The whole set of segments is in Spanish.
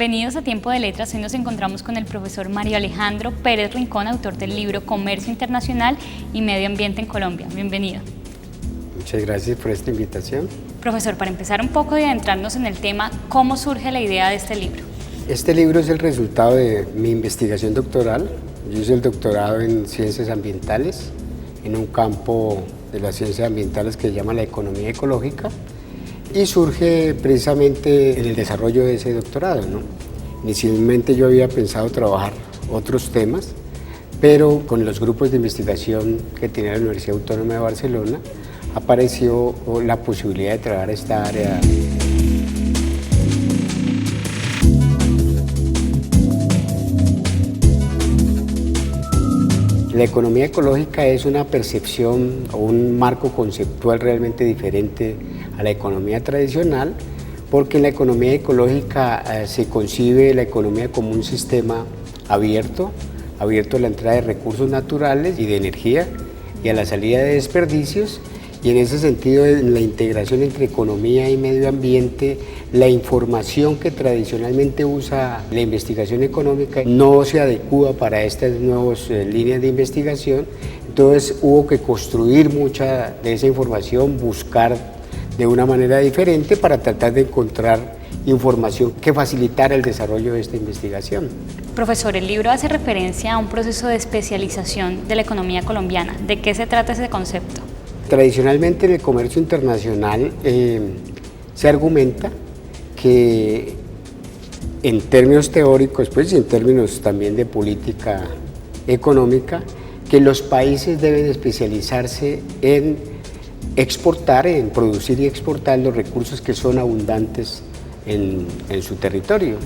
Bienvenidos a Tiempo de Letras. Hoy nos encontramos con el profesor Mario Alejandro Pérez Rincón, autor del libro Comercio Internacional y Medio Ambiente en Colombia. Bienvenido. Muchas gracias por esta invitación. Profesor, para empezar un poco y adentrarnos en el tema, ¿cómo surge la idea de este libro? Este libro es el resultado de mi investigación doctoral. Yo hice el doctorado en Ciencias Ambientales, en un campo de las ciencias ambientales que se llama la economía ecológica, y surge precisamente en el desarrollo de ese doctorado, ¿no? Inicialmente yo había pensado trabajar otros temas, pero con los grupos de investigación que tenía la Universidad Autónoma de Barcelona, apareció la posibilidad de trabajar esta área. La economía ecológica es una percepción o un marco conceptual realmente diferente a la economía tradicional, porque en la economía ecológica se concibe la economía como un sistema abierto a la entrada de recursos naturales y de energía y a la salida de desperdicios, y en ese sentido, en la integración entre economía y medio ambiente, la información que tradicionalmente usa la investigación económica no se adecua para estas nuevas líneas de investigación. Entonces hubo que construir mucha de esa información, buscar de una manera diferente para tratar de encontrar información que facilitara el desarrollo de esta investigación. Profesor, el libro hace referencia a un proceso de especialización de la economía colombiana. ¿De qué se trata ese concepto? Tradicionalmente en el comercio internacional se argumenta que en términos teóricos, pues, y en términos también de política económica, que los países deben especializarse en exportar, en producir y exportar los recursos que son abundantes en su territorio.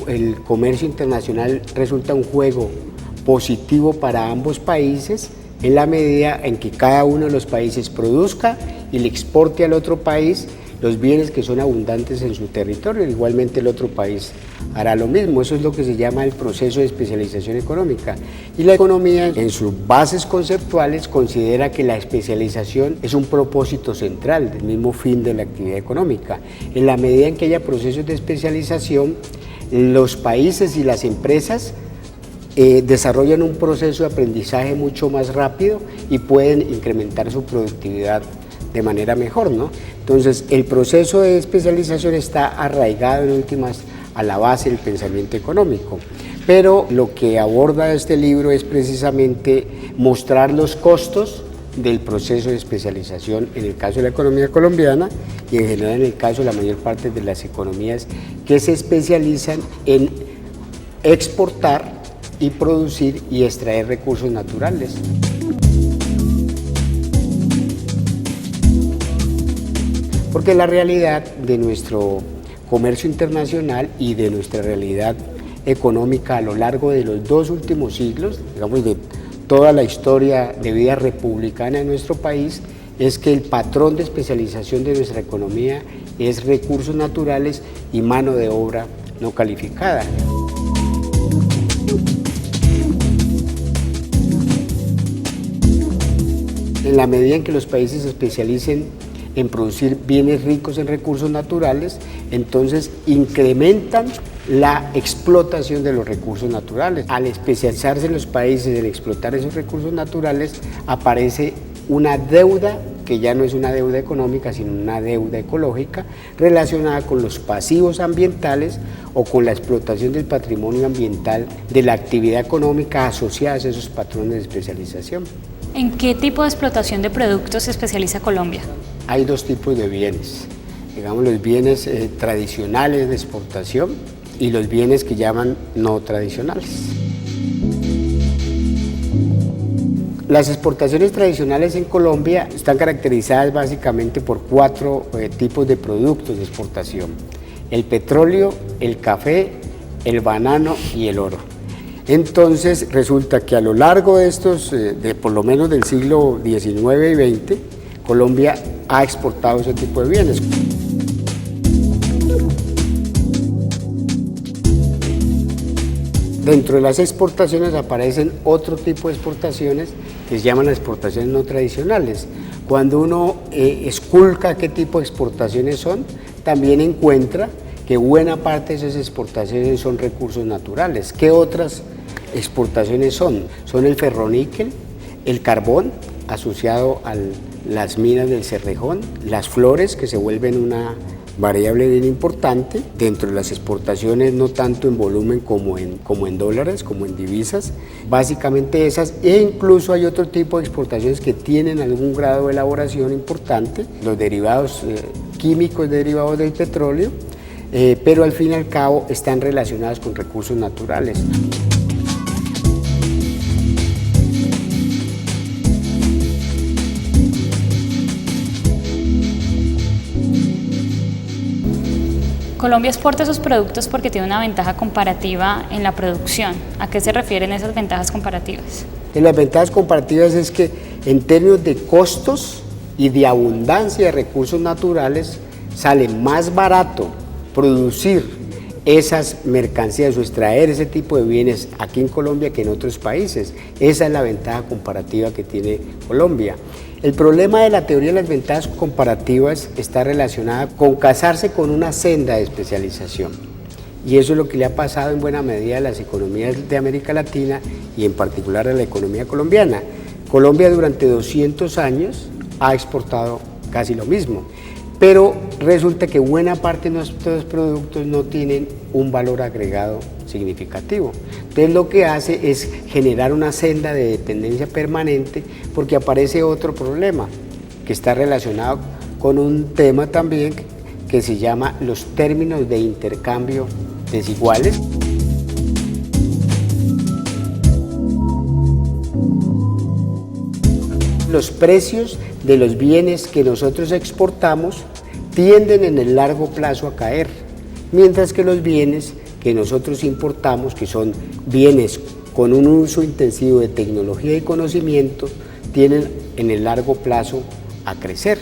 El comercio internacional resulta un juego positivo para ambos países, en la medida en que cada uno de los países produzca y le exporte al otro país los bienes que son abundantes en su territorio. Igualmente el otro país hará lo mismo. Eso es lo que se llama el proceso de especialización económica. Y la economía, en sus bases conceptuales, considera que la especialización es un propósito central del mismo fin de la actividad económica. En la medida en que haya procesos de especialización, los países y las empresas desarrollan un proceso de aprendizaje mucho más rápido y pueden incrementar su productividad de manera mejor, ¿no? Entonces, el proceso de especialización está arraigado en últimas a la base del pensamiento económico. Pero lo que aborda este libro es precisamente mostrar los costos del proceso de especialización en el caso de la economía colombiana y en general en el caso de la mayor parte de las economías que se especializan en exportar y producir y extraer recursos naturales. Porque la realidad de nuestro comercio internacional y de nuestra realidad económica a lo largo de los dos últimos siglos, digamos de toda la historia de vida republicana de nuestro país, es que el patrón de especialización de nuestra economía es recursos naturales y mano de obra no calificada. En la medida en que los países se especialicen en producir bienes ricos en recursos naturales, entonces incrementan la explotación de los recursos naturales. Al especializarse los países en explotar esos recursos naturales, aparece una deuda que ya no es una deuda económica, sino una deuda ecológica relacionada con los pasivos ambientales o con la explotación del patrimonio ambiental de la actividad económica asociadas a esos patrones de especialización. ¿En qué tipo de explotación de productos se especializa Colombia? Hay dos tipos de bienes, digamos los bienes tradicionales de exportación y los bienes que llaman no tradicionales. Las exportaciones tradicionales en Colombia están caracterizadas básicamente por cuatro tipos de productos de exportación: el petróleo, el café, el banano y el oro. Entonces resulta que a lo largo de estos, por lo menos del siglo XIX y XX, Colombia ha exportado ese tipo de bienes. Dentro de las exportaciones aparecen otro tipo de exportaciones que se llaman las exportaciones no tradicionales. Cuando uno esculca qué tipo de exportaciones son, también encuentra que buena parte de esas exportaciones son recursos naturales. ¿Qué otras exportaciones son? Son el ferroníquel, el carbón asociado a las minas del Cerrejón, las flores, que se vuelven una variable bien importante dentro de las exportaciones, no tanto en volumen como en dólares, como en divisas, básicamente esas, e incluso hay otro tipo de exportaciones que tienen algún grado de elaboración importante, los derivados químicos derivados del petróleo, pero al fin y al cabo están relacionados con recursos naturales. Colombia exporta sus productos porque tiene una ventaja comparativa en la producción. ¿A qué se refieren esas ventajas comparativas? Las ventajas comparativas es que en términos de costos y de abundancia de recursos naturales sale más barato producir esas mercancías o extraer ese tipo de bienes aquí en Colombia que en otros países. Esa es la ventaja comparativa que tiene Colombia. El problema de la teoría de las ventajas comparativas está relacionada con casarse con una senda de especialización. Y eso es lo que le ha pasado en buena medida a las economías de América Latina y en particular a la economía colombiana. Colombia durante 200 años ha exportado casi lo mismo, pero resulta que buena parte de nuestros productos no tienen un valor agregado significativo. Entonces lo que hace es generar una senda de dependencia permanente, porque aparece otro problema que está relacionado con un tema también que se llama los términos de intercambio desiguales. Los precios de los bienes que nosotros exportamos tienden en el largo plazo a caer, mientras que los bienes que nosotros importamos, que son bienes con un uso intensivo de tecnología y conocimiento, tienden en el largo plazo a crecer.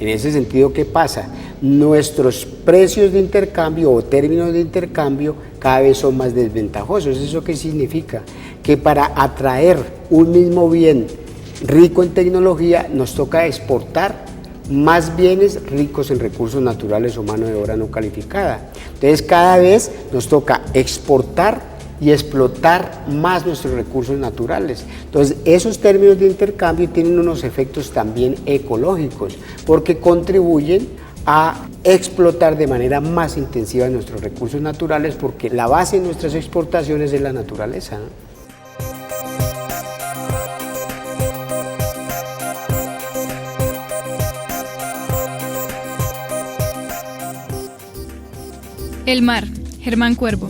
En ese sentido, ¿qué pasa? Nuestros precios de intercambio o términos de intercambio cada vez son más desventajosos. ¿Eso qué significa? Que para atraer un mismo bien rico en tecnología nos toca exportar más bienes ricos en recursos naturales o mano de obra no calificada. Entonces cada vez nos toca exportar y explotar más nuestros recursos naturales. Entonces esos términos de intercambio tienen unos efectos también ecológicos, porque contribuyen a explotar de manera más intensiva nuestros recursos naturales, porque la base de nuestras exportaciones es la naturaleza, ¿no? El mar, Germán Cuervo.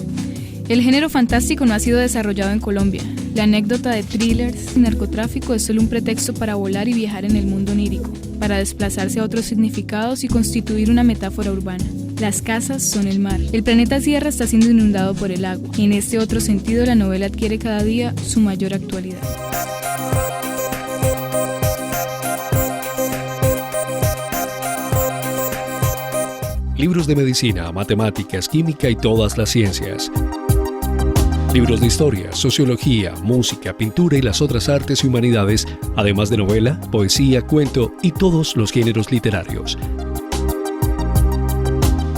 El género fantástico no ha sido desarrollado en Colombia. La anécdota de thrillers y narcotráfico es solo un pretexto para volar y viajar en el mundo onírico, para desplazarse a otros significados y constituir una metáfora urbana. Las casas son el mar. El planeta Tierra está siendo inundado por el agua, y en este otro sentido la novela adquiere cada día su mayor actualidad. Libros de medicina, matemáticas, química y todas las ciencias. Libros de historia, sociología, música, pintura y las otras artes y humanidades, además de novela, poesía, cuento y todos los géneros literarios.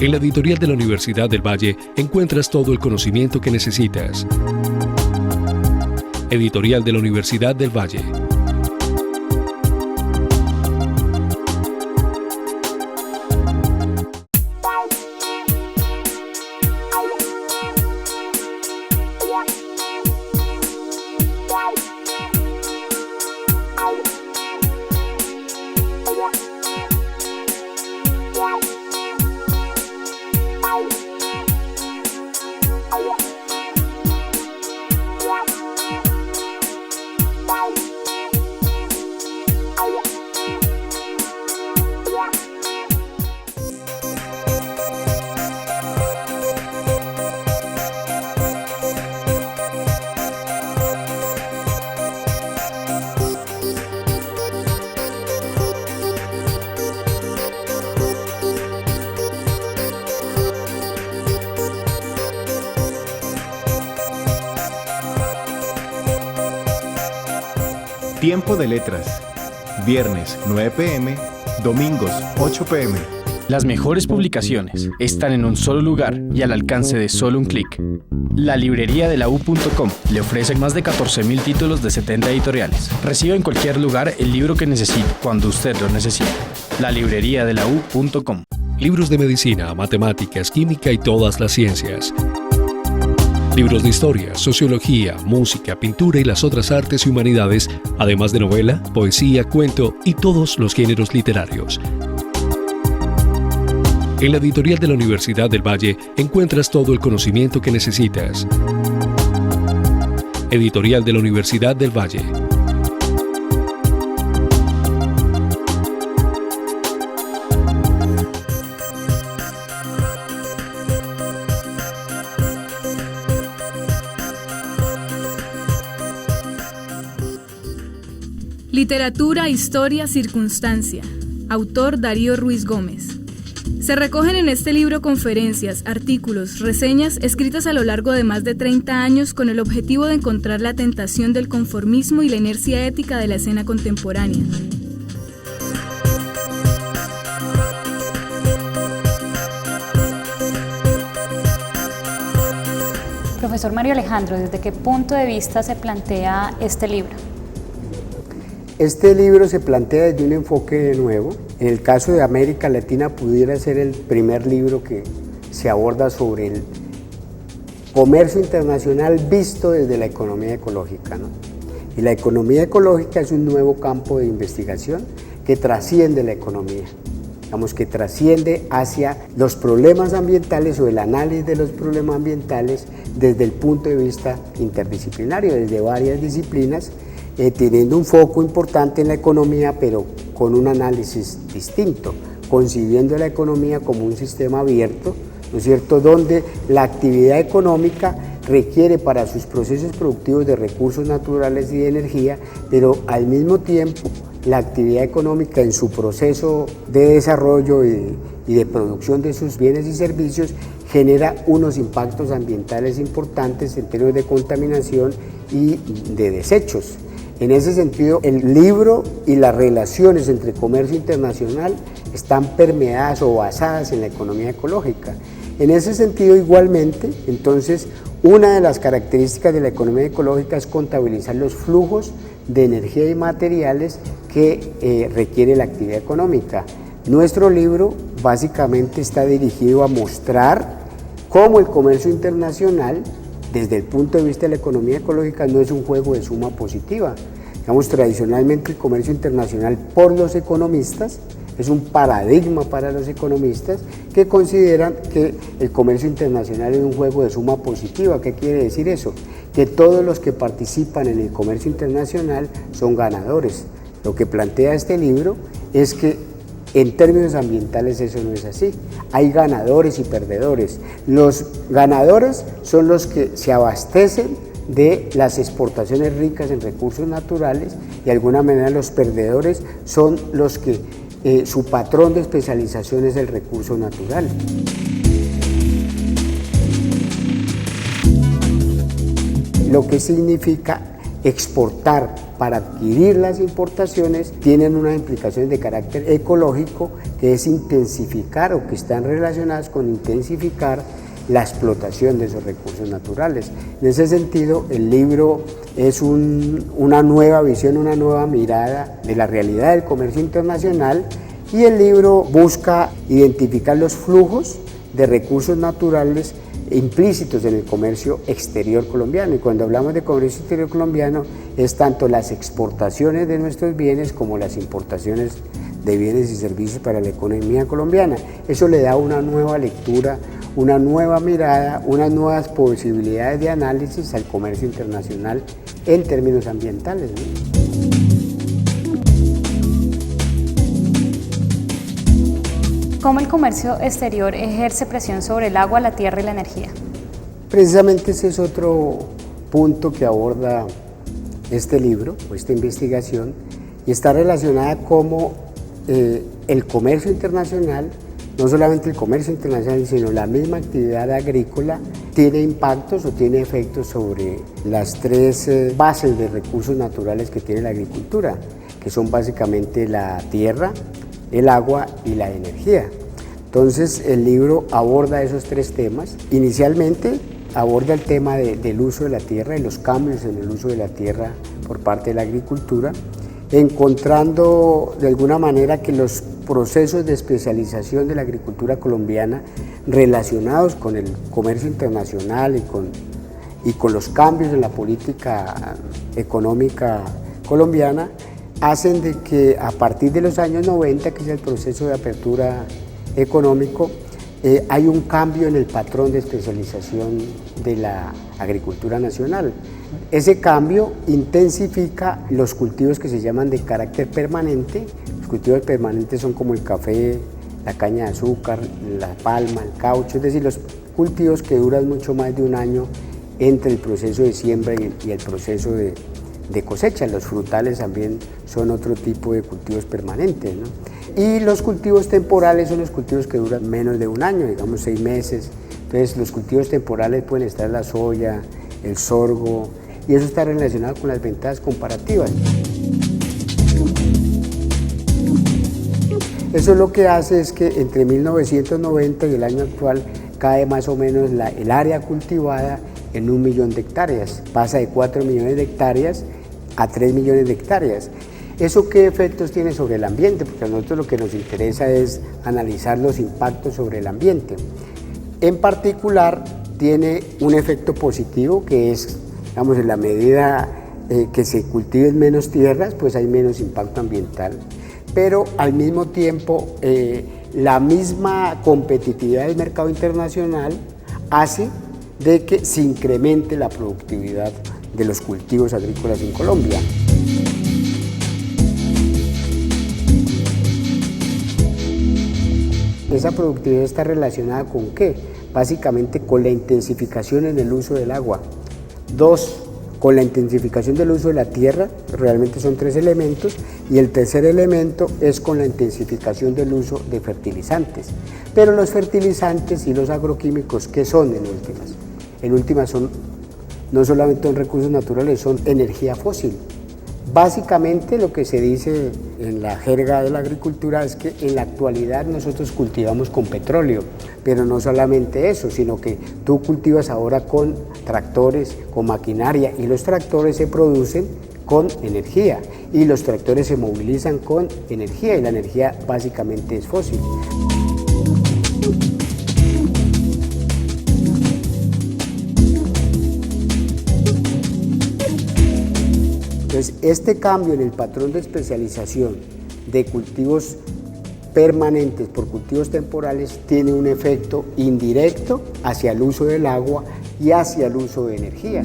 En la editorial de la Universidad del Valle encuentras todo el conocimiento que necesitas. Editorial de la Universidad del Valle. Tiempo de letras. Viernes 9 p.m., domingos 8 p.m. Las mejores publicaciones están en un solo lugar y al alcance de solo un clic. La librería de la U.com le ofrece más de 14.000 títulos de 70 editoriales. Reciba en cualquier lugar el libro que necesite, cuando usted lo necesite. La librería de la U.com. Libros de medicina, matemáticas, química y todas las ciencias. Libros de historia, sociología, música, pintura y las otras artes y humanidades, además de novela, poesía, cuento y todos los géneros literarios. En la editorial de la Universidad del Valle encuentras todo el conocimiento que necesitas. Editorial de la Universidad del Valle. Literatura, historia, circunstancia. Autor Darío Ruiz Gómez. Se recogen en este libro conferencias, artículos, reseñas escritas a lo largo de más de 30 años con el objetivo de encontrar la tentación del conformismo y la inercia ética de la escena contemporánea. Profesor Mario Alejandro, ¿desde qué punto de vista se plantea este libro? Este libro se plantea desde un enfoque nuevo. En el caso de América Latina pudiera ser el primer libro que se aborda sobre el comercio internacional visto desde la economía ecológica, ¿no? Y la economía ecológica es un nuevo campo de investigación que trasciende la economía, digamos que trasciende hacia los problemas ambientales o el análisis de los problemas ambientales desde el punto de vista interdisciplinario, desde varias disciplinas, teniendo un foco importante en la economía, pero con un análisis distinto, concibiendo la economía como un sistema abierto, ¿no es cierto?, donde la actividad económica requiere para sus procesos productivos de recursos naturales y de energía, pero al mismo tiempo la actividad económica en su proceso de desarrollo y de producción de sus bienes y servicios genera unos impactos ambientales importantes en términos de contaminación y de desechos. En ese sentido, el libro y las relaciones entre comercio internacional están permeadas o basadas en la economía ecológica. En ese sentido, igualmente, entonces, una de las características de la economía ecológica es contabilizar los flujos de energía y materiales que requiere la actividad económica. Nuestro libro básicamente está dirigido a mostrar cómo el comercio internacional, desde el punto de vista de la economía ecológica, no es un juego de suma positiva. Digamos, tradicionalmente el comercio internacional por los economistas es un paradigma para los economistas que consideran que el comercio internacional es un juego de suma positiva. ¿Qué quiere decir eso? Que todos los que participan en el comercio internacional son ganadores. Lo que plantea este libro es que en términos ambientales eso no es así. Hay ganadores y perdedores. Los ganadores son los que se abastecen de las exportaciones ricas en recursos naturales y de alguna manera los perdedores son los que su patrón de especialización es el recurso natural. Lo que significa exportar para adquirir las importaciones tienen unas implicaciones de carácter ecológico que es intensificar o que están relacionadas con intensificar la explotación de esos recursos naturales. En ese sentido, el libro es una nueva visión, una nueva mirada de la realidad del comercio internacional y el libro busca identificar los flujos de recursos naturales implícitos en el comercio exterior colombiano. Y cuando hablamos de comercio exterior colombiano es tanto las exportaciones de nuestros bienes como las importaciones de bienes y servicios para la economía colombiana. Eso le da una nueva lectura, una nueva mirada, unas nuevas posibilidades de análisis al comercio internacional en términos ambientales, ¿no? ¿Cómo el comercio exterior ejerce presión sobre el agua, la tierra y la energía? Precisamente ese es otro punto que aborda este libro o esta investigación y está relacionada cómo el comercio internacional, no solamente el comercio internacional, sino la misma actividad agrícola tiene impactos o tiene efectos sobre las tres bases de recursos naturales que tiene la agricultura, que son básicamente la tierra, el agua y la energía. Entonces el libro aborda esos tres temas. Inicialmente aborda el tema del uso de la tierra y los cambios en el uso de la tierra por parte de la agricultura, encontrando de alguna manera que los procesos de especialización de la agricultura colombiana relacionados con el comercio internacional y con los cambios en la política económica colombiana hacen de que a partir de los años 90, que es el proceso de apertura económico, hay un cambio en el patrón de especialización de la agricultura nacional. Ese cambio intensifica los cultivos que se llaman de carácter permanente. Los cultivos permanentes son como el café, la caña de azúcar, la palma, el caucho, es decir, los cultivos que duran mucho más de un año entre el proceso de siembra y el proceso de cosecha. Los frutales también son otro tipo de cultivos permanentes, ¿no? Y los cultivos temporales son los cultivos que duran menos de un año, digamos 6 meses. Entonces los cultivos temporales pueden estar la soya, el sorgo, y eso está relacionado con las ventajas comparativas. Eso lo que hace es que entre 1990 y el año actual cae más o menos el área cultivada en 1 millón de hectáreas, pasa de 4 millones de hectáreas a 3 millones de hectáreas. ¿Eso qué efectos tiene sobre el ambiente? Porque a nosotros lo que nos interesa es analizar los impactos sobre el ambiente. En particular, tiene un efecto positivo que es, digamos, en la medida que se cultiven menos tierras, pues hay menos impacto ambiental. Pero al mismo tiempo, la misma competitividad del mercado internacional hace de que se incremente la productividad de los cultivos agrícolas en Colombia. Esa productividad está relacionada ¿con qué? Básicamente con la intensificación en el uso del agua. 2, con la intensificación del uso de la tierra, realmente son 3 elementos, y el tercer elemento es con la intensificación del uso de fertilizantes. Pero los fertilizantes y los agroquímicos, ¿qué son en últimas? En últimas son, no solamente son recursos naturales, son energía fósil. Básicamente lo que se dice en la jerga de la agricultura es que en la actualidad nosotros cultivamos con petróleo, pero no solamente eso, sino que tú cultivas ahora con tractores, con maquinaria, y los tractores se producen con energía y los tractores se movilizan con energía, y la energía básicamente es fósil. Entonces, este cambio en el patrón de especialización de cultivos permanentes por cultivos temporales tiene un efecto indirecto hacia el uso del agua y hacia el uso de energía.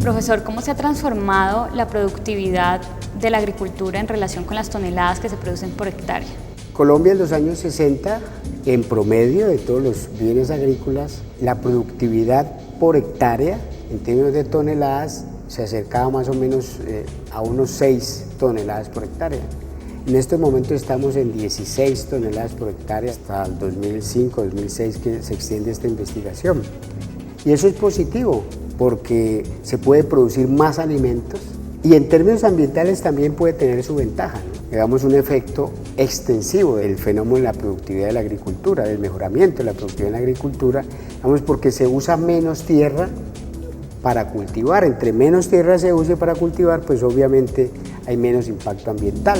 Profesor, ¿cómo se ha transformado la productividad de la agricultura en relación con las toneladas que se producen por hectárea? Colombia en los años 60, en promedio de todos los bienes agrícolas, la productividad por hectárea, en términos de toneladas, se acercaba más o menos a unos 6 toneladas por hectárea. En estos momentos estamos en 16 toneladas por hectárea hasta el 2005-2006 que se extiende esta investigación. Y eso es positivo porque se puede producir más alimentos y en términos ambientales también puede tener su ventaja, ¿no? Digamos, un efecto extensivo del fenómeno de la productividad de la agricultura, del mejoramiento de la productividad de la agricultura, digamos, porque se usa menos tierra para cultivar. Entre menos tierra se use para cultivar, pues obviamente hay menos impacto ambiental.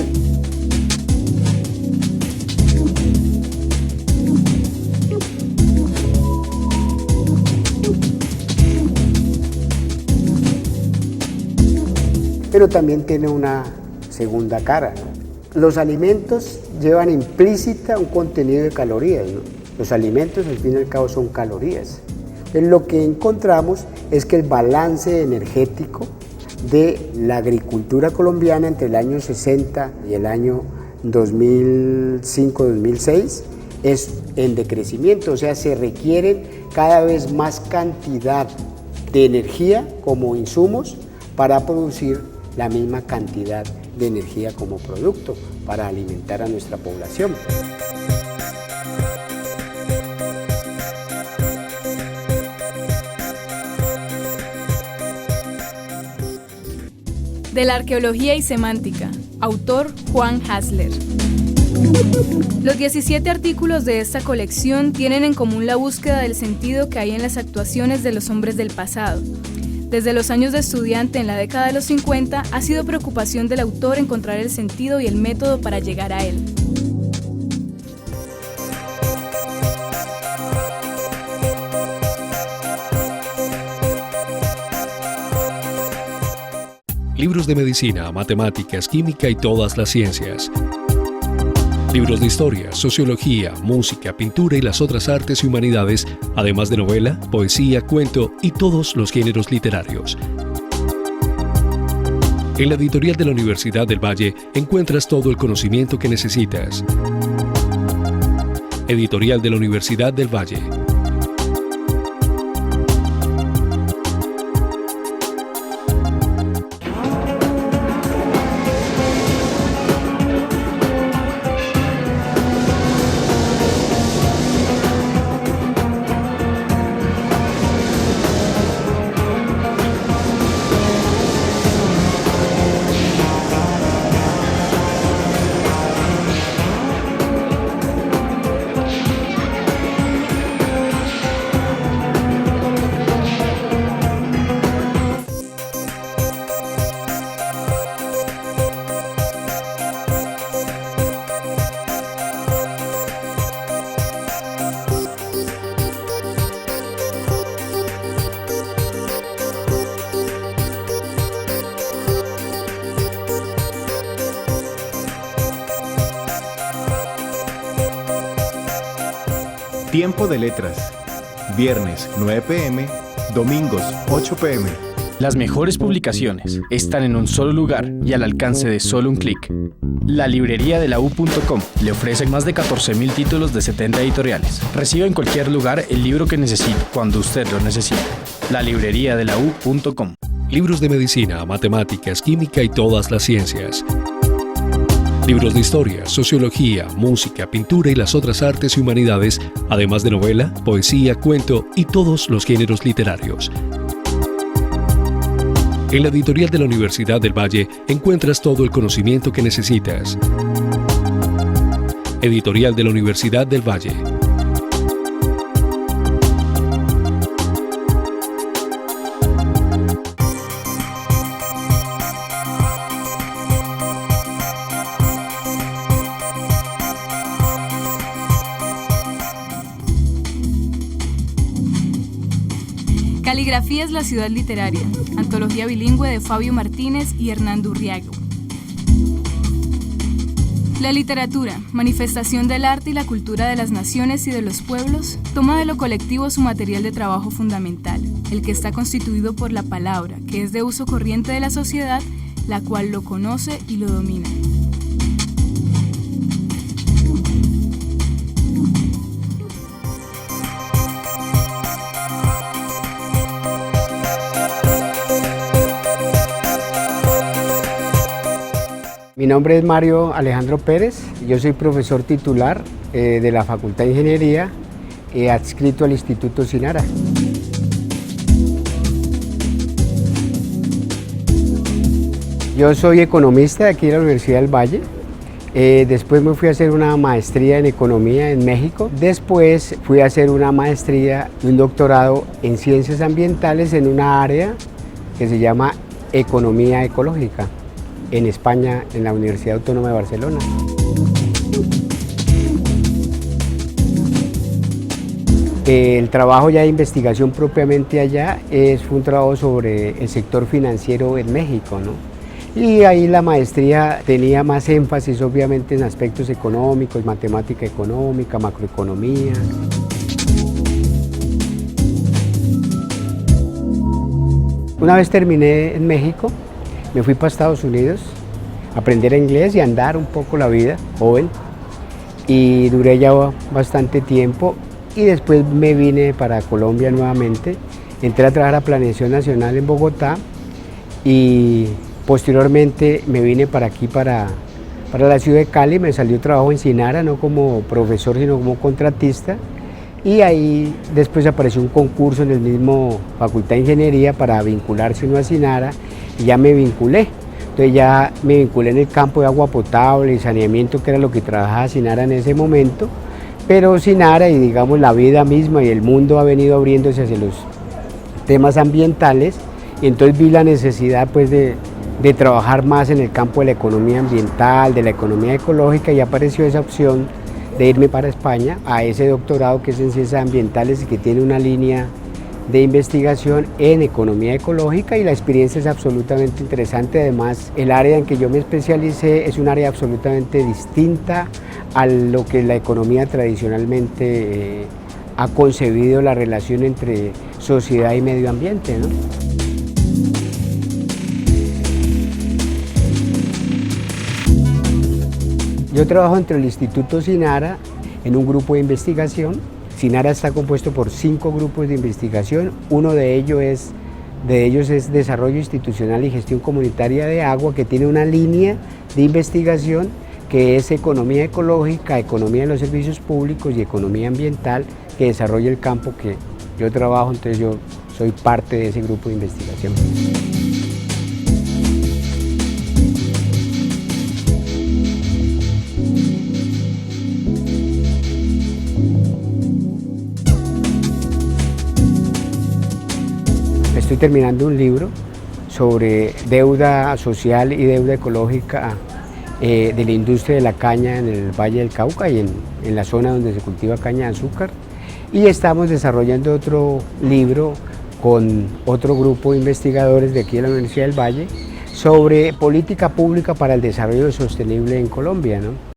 Pero también tiene una segunda cara, ¿no? Los alimentos llevan implícita un contenido de calorías, ¿no? Los alimentos al fin y al cabo son calorías. Entonces, lo que encontramos es que el balance energético de la agricultura colombiana entre el año 60 y el año 2005-2006 es en decrecimiento, o sea, se requieren cada vez más cantidad de energía como insumos para producir la misma cantidad de energía como producto para alimentar a nuestra población. De la arqueología y semántica, autor Juan Hasler. Los 17 artículos de esta colección tienen en común la búsqueda del sentido que hay en las actuaciones de los hombres del pasado. Desde los años de estudiante en la década de los 50, ha sido preocupación del autor encontrar el sentido y el método para llegar a él. Libros de medicina, matemáticas, química y todas las ciencias. Libros de historia, sociología, música, pintura y las otras artes y humanidades, además de novela, poesía, cuento y todos los géneros literarios. En la editorial de la Universidad del Valle encuentras todo el conocimiento que necesitas. Editorial de la Universidad del Valle. Tiempo de letras. Viernes 9 p.m, domingos 8 p.m. Las mejores publicaciones están en un solo lugar y al alcance de solo un clic. La librería de la U.com le ofrece más de 14.000 títulos de 70 editoriales. Reciba en cualquier lugar el libro que necesite, cuando usted lo necesite. La librería de la U.com. Libros de medicina, matemáticas, química y todas las ciencias. Libros de historia, sociología, música, pintura y las otras artes y humanidades, además de novela, poesía, cuento y todos los géneros literarios. En la editorial de la Universidad del Valle encuentras todo el conocimiento que necesitas. Editorial de la Universidad del Valle. Caligrafía es la ciudad literaria, antología bilingüe de Fabio Martínez y Hernando Urriago. La literatura, manifestación del arte y la cultura de las naciones y de los pueblos, toma de lo colectivo su material de trabajo fundamental, el que está constituido por la palabra, que es de uso corriente de la sociedad, la cual lo conoce y lo domina. Mi nombre es Mario Alejandro Pérez, yo soy profesor titular de la Facultad de Ingeniería, adscrito al Instituto Sinara. Yo soy economista de aquí de la Universidad del Valle, después me fui a hacer una maestría en economía en México, después fui a hacer una maestría y un doctorado en ciencias ambientales en una área que se llama economía ecológica, en España, en la Universidad Autónoma de Barcelona. El trabajo ya de investigación propiamente allá fue un trabajo sobre el sector financiero en México, ¿no? Y ahí la maestría tenía más énfasis obviamente en aspectos económicos, matemática económica, macroeconomía. Una vez terminé en México, me fui para Estados Unidos a aprender inglés y a andar un poco la vida, joven, y duré ya bastante tiempo y después me vine para Colombia nuevamente, entré a trabajar a Planeación Nacional en Bogotá y posteriormente me vine para aquí, para la ciudad de Cali, me salió trabajo en Sinara, no como profesor sino como contratista, y ahí después apareció un concurso en el mismo Facultad de Ingeniería para vincularse uno a Sinara y ya me vinculé. Entonces ya me vinculé en el campo de agua potable y saneamiento, que era lo que trabajaba Sinara en ese momento, pero Sinara y digamos la vida misma y el mundo ha venido abriéndose hacia los temas ambientales, y entonces vi la necesidad pues de trabajar más en el campo de la economía ambiental, de la economía ecológica, y apareció esa opción de irme para España a ese doctorado que es en ciencias ambientales y que tiene una línea de investigación en economía ecológica, y la experiencia es absolutamente interesante. Además, el área en que yo me especialicé es un área absolutamente distinta a lo que la economía tradicionalmente ha concebido la relación entre sociedad y medio ambiente, ¿no? Yo trabajo entre el Instituto Sinara en un grupo de investigación. Sinara está compuesto por 5 grupos de investigación. Uno de ellos es Desarrollo Institucional y Gestión Comunitaria de Agua, que tiene una línea de investigación que es Economía Ecológica, Economía de los Servicios Públicos y Economía Ambiental, que desarrolla el campo que yo trabajo, entonces yo soy parte de ese grupo de investigación. Estoy terminando un libro sobre deuda social y deuda ecológica de la industria de la caña en el Valle del Cauca y en la zona donde se cultiva caña de azúcar. Y estamos desarrollando otro libro con otro grupo de investigadores de aquí de la Universidad del Valle sobre política pública para el desarrollo sostenible en Colombia, ¿no?